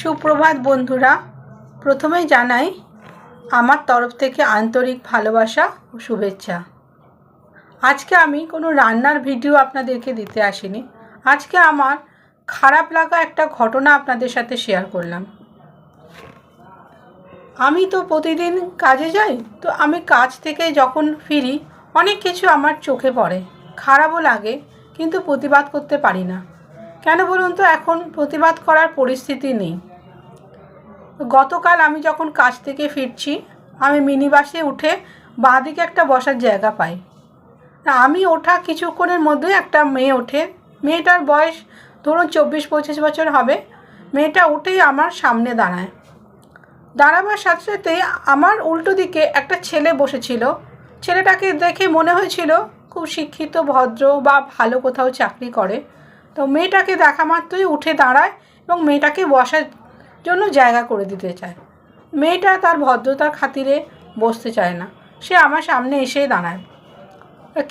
সুপ্রভাত বন্ধুরা, প্রথমেই জানাই আমার তরফ থেকে আন্তরিক ভালোবাসা ও শুভেচ্ছা। আজকে আমি কোনো রান্নার ভিডিও আপনাদেরকে দিতে আসিনি। আজকে আমার খারাপ লাগা একটা ঘটনা আপনাদের সাথে শেয়ার করলাম। আমি তো প্রতিদিন কাজে যাই, তো আমি কাজ থেকে যখন ফিরি অনেক কিছু আমার চোখে পড়ে, খারাপও লাগে, কিন্তু প্রতিবাদ করতে পারি না। কেন বলুন তো, এখন প্রতিবাদ করার পরিস্থিতি নেই। গতকাল আমি যখন কাজ থেকে ফিরছি, আমি মিনি বাসে উঠে বাঁদিকে একটা বসার জায়গা পাই। আমি ওঠা কিছুক্ষণের মধ্যে একটা মেয়ে ওঠে। মেয়েটার বয়স ধরুন 24-25 বছর হবে। মেয়েটা উঠেই আমার সামনে দাঁড়াবার সাথে সাথে আমার উল্টো দিকে একটা ছেলে বসেছিল। ছেলেটাকে দেখে মনে হয়েছিল খুব শিক্ষিত, ভদ্র বা ভালো কোথাও চাকরি করে। তো মেয়েটাকে দেখা মাত্রই উঠে দাঁড়ায় এবং মেয়েটাকে বসার জন্য জায়গা করে দিতে চায়। মেয়েটা তার ভদ্রতার খাতিরে বসতে চায় না, সে আমার সামনে এসেই দাঁড়ায়।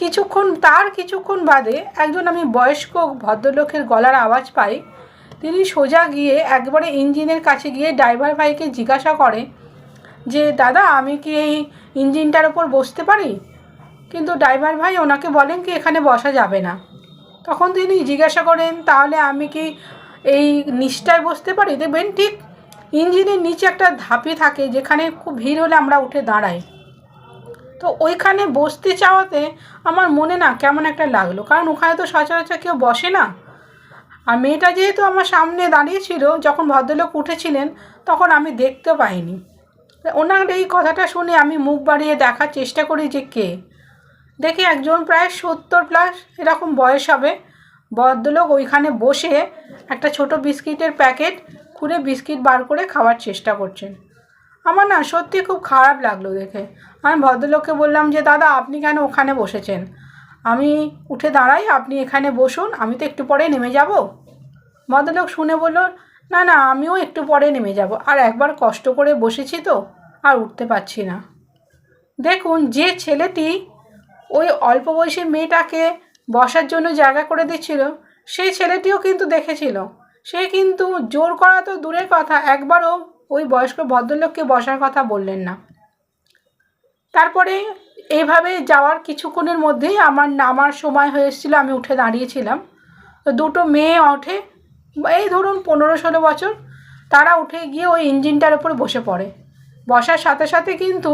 কিছুক্ষণ বাদে একজন আমি বয়স্ক ভদ্রলোকের গলার আওয়াজ পাই। তিনি সোজা গিয়ে একবারে ইঞ্জিনের কাছে গিয়ে ড্রাইভার ভাইকে জিজ্ঞাসা করে যে, দাদা, আমি কি এই ইঞ্জিনটার ওপর বসতে পারি? কিন্তু ড্রাইভার ভাই ওনাকে বলেন কি এখানে বসা যাবে না। তখন তিনি জিজ্ঞাসা করেন, তাহলে আমি কি এই নিচটায় বসতে পারি? দেখবেন ঠিক ইঞ্জিনের নিচে একটা ধাপি থাকে, যেখানে খুব ভিড় হলে আমরা উঠে দাঁড়াই। তো ওইখানে বসতে চাওয়াতে আমার মনে না কেমন একটা লাগলো, কারণ ওখানে তো সচরাচর কেউ বসে না। আর মেয়েটা যেহেতু আমার সামনে দাঁড়িয়েছিল, যখন ভদ্রলোক উঠেছিলেন তখন আমি দেখতে পাইনি। ওনার এই কথাটা শুনে আমি মুখ বাড়িয়ে দেখার চেষ্টা করি যে কে। দেখি একজন প্রায় 70+ এরকম বয়স হবে ভদ্রলোক ওইখানে বসে একটা ছোট বিস্কিটের প্যাকেট খুলে বিস্কিট বার করে খাওয়ার চেষ্টা করছেন। আমার না সত্যি খুব খারাপ লাগলো দেখে। আমি ভদ্রলোককে বললাম যে, দাদা, আপনি কেন ওখানে বসেছেন? আমি উঠে দাঁড়াই, আপনি এখানে বসুন, আমি তো একটু পরে নেমে যাব। ভদ্রলোক শুনে বলল, না না, আমিও একটু পরে নেমে যাব, আর একবার কষ্ট করে বসেছি তো আর উঠতে পারছি না। দেখুন, যে ছেলেটি ওই অল্প বয়সী মেয়েটাকে বসার জন্য জায়গা করে দিচ্ছিল, সেই ছেলেটিও কিন্তু দেখেছিল। সে কিন্তু জোর করা তো দূরের কথা, একবারও ওই বয়স্ক ভদ্রলোককে বসার কথা বললেন না। তারপরে এইভাবে যাওয়ার কিছুক্ষণের মধ্যেই আমার নামার সময় হয়ে এসেছিলো। আমি উঠে দাঁড়িয়েছিলাম। তো দুটো মেয়ে ওঠে, এই ধরুন 15-16 বছর। তারা উঠে গিয়ে ওই ইঞ্জিনটার উপর বসে পড়ে। বসার সাথে সাথে কিন্তু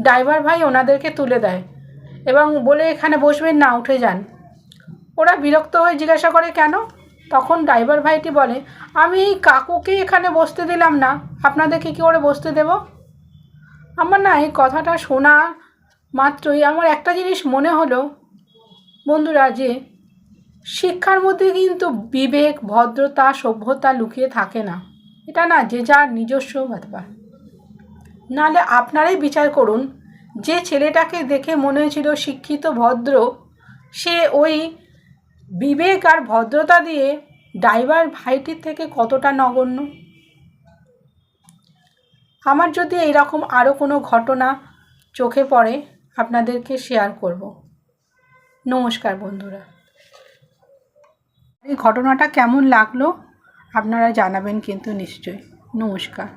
ড্রাইভার ভাই ওনাদেরকে তুলে দেয় এবং বলে, এখানে বসবেন না, উঠে যান। ওরা বিরক্ত হয়ে জিজ্ঞাসা করে, কেন? তখন ড্রাইভার ভাইটি বলে, আমি এই কাকুকে এখানে বসতে দিলাম না, আপনাদেরকে কী করে বসতে দেব? আমার না এই কথাটা শোনা মাত্রই আমার একটা জিনিস মনে হলো, বন্ধুরা, যে শিক্ষার মধ্যে কিন্তু বিবেক, ভদ্রতা, সভ্যতা লুকিয়ে থাকে না। এটা না যে যার নিজস্ব ব্যাপার। নাহলে আপনারাই বিচার করুন, যে ছেলেটাকে দেখে মনে হয়েছিল শিক্ষিত, ভদ্র, সে ওই বিবেক আর ভদ্রতা দিয়ে ড্রাইভার ভাইটির থেকে কতটা নগণ্য। আমার যদি এইরকম আরও কোনো ঘটনা চোখে পড়ে আপনাদেরকে শেয়ার করব। নমস্কার বন্ধুরা। এই ঘটনাটা কেমন লাগলো আপনারা জানাবেন কিন্তু নিশ্চয়ই। নমস্কার।